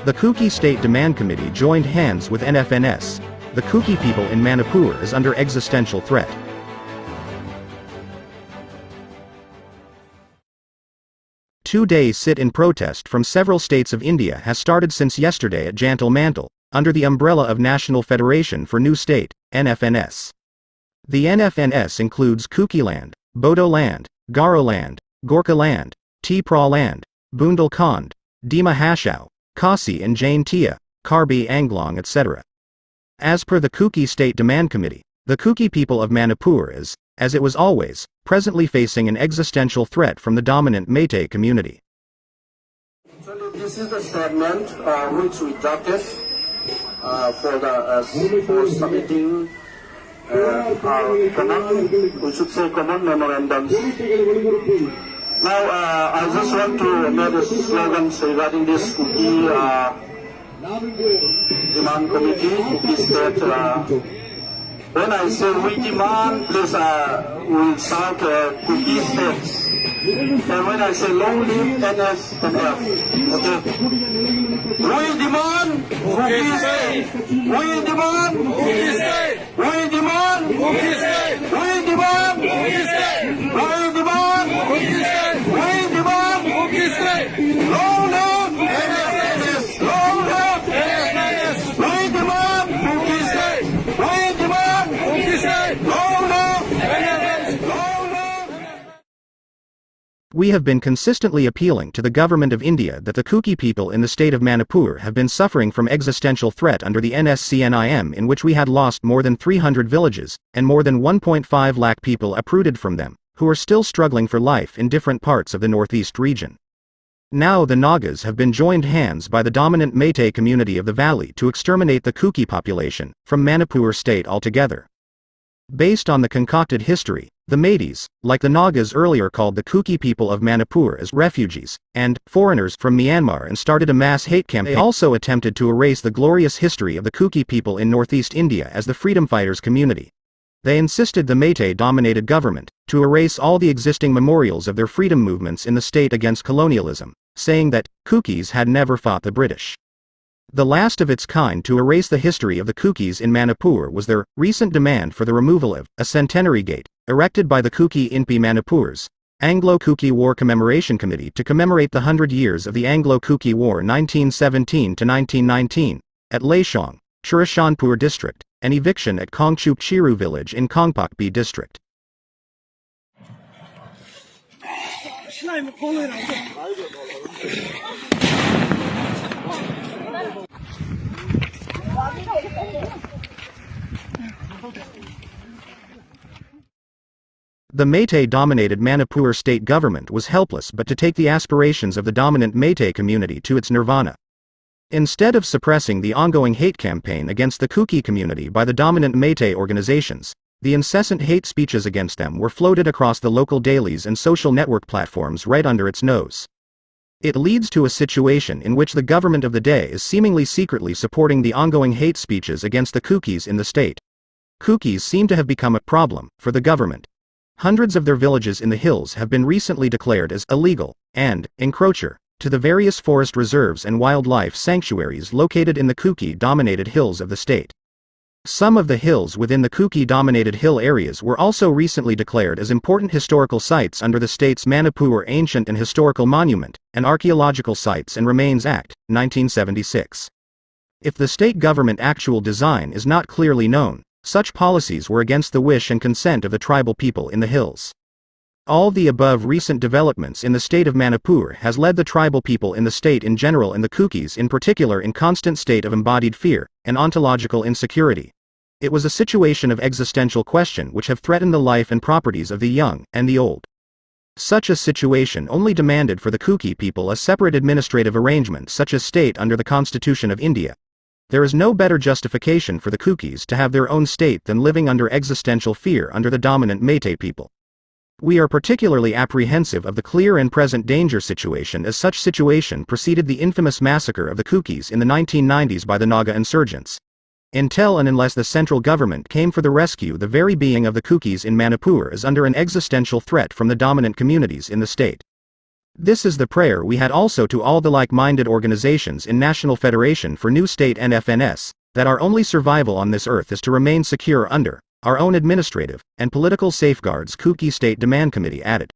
The Kuki State Demand Committee joined hands with NFNS. The Kuki people in Manipur is under existential threat. Two-day sit-in protest from several states of India has started since yesterday at Jantal Mantal, under the umbrella of National Federation for New State, NFNS. The NFNS includes Kuki land, Bodo land, Garo land, Gorkha land, Tipra land, Bundelkhand, Dima Hashau, Khasi and Jain Tia, Karbi Anglong etc. As per the Kuki State Demand Committee, the Kuki people of Manipur is, as it was always, presently facing an existential threat from the dominant Meitei community. Actually, this is the statement which we drafted for submitting common memorandums. Now, I just want to make a slogans regarding this Kuki demand committee, Kuki state. When I say we demand, please we shout Kuki states. And when I say long live NSNF, okay? We demand Kuki state. We demand Kuki state. We demand Kuki state. We demand Kuki state. We demand Kuki state. We demand Kuki state. Long live NSNF. Long live NSNF. We demand Kuki state. We demand Kuki state. Long live NSNF. Long live. We have been consistently appealing to the government of India that the Kuki people in the state of Manipur have been suffering from existential threat under the NSCNIM, in which we had lost more than 300 villages, and more than 1.5 lakh people uprooted from them, who are still struggling for life in different parts of the northeast region. Now the Nagas have been joined hands by the dominant Meitei community of the valley to exterminate the Kuki population from Manipur state altogether. Based on the concocted history, the Meiteis, like the Nagas earlier called the Kuki people of Manipur as refugees, and foreigners from Myanmar, and started a mass hate campaign. They also attempted to erase the glorious history of the Kuki people in northeast India as the freedom fighters community. They insisted the Meitei-dominated government to erase all the existing memorials of their freedom movements in the state against colonialism, saying that Kukis had never fought the British. The last of its kind to erase the history of the Kukis in Manipur was their recent demand for the removal of a centenary gate, erected by the Kuki Inpi Manipur's Anglo-Kuki War Commemoration Committee to commemorate the 100 years of the Anglo-Kuki War 1917 to 1919, at Laishong, Churachandpur district, and eviction at Kongchup Chiru village in Kongpokpi district. The Meitei-dominated Manipur state government was helpless but to take the aspirations of the dominant Meitei community to its nirvana. Instead of suppressing the ongoing hate campaign against the Kuki community by the dominant Meitei organizations, the incessant hate speeches against them were floated across the local dailies and social network platforms right under its nose. It leads to a situation in which the government of the day is seemingly secretly supporting the ongoing hate speeches against the Kukis in the state. Kukis seem to have become a problem for the government. Hundreds of their villages in the hills have been recently declared as illegal and encroacher to the various forest reserves and wildlife sanctuaries located in the Kuki-dominated hills of the state. Some of the hills within the Kuki-dominated hill areas were also recently declared as important historical sites under the state's Manipur Ancient and Historical Monument and Archaeological Sites and Remains Act, 1976. If the state government actual design is not clearly known, such policies were against the wish and consent of the tribal people in the hills. All the above recent developments in the state of Manipur has led the tribal people in the state in general and the Kukis in particular in constant state of embodied fear and ontological insecurity. It was a situation of existential question which have threatened the life and properties of the young and the old. Such a situation only demanded for the Kuki people a separate administrative arrangement such as state under the Constitution of India. There is no better justification for the Kukis to have their own state than living under existential fear under the dominant Meitei people. We are particularly apprehensive of the clear and present danger situation as such situation preceded the infamous massacre of the Kukis in the 1990s by the Naga insurgents. Until and unless the central government came for the rescue, the very being of the Kukis in Manipur is under an existential threat from the dominant communities in the state. This is the prayer we had also to all the like-minded organizations in National Federation for New State NFNS, that our only survival on this earth is to remain secure under our own administrative and political safeguards. Kuki State Demand Committee added.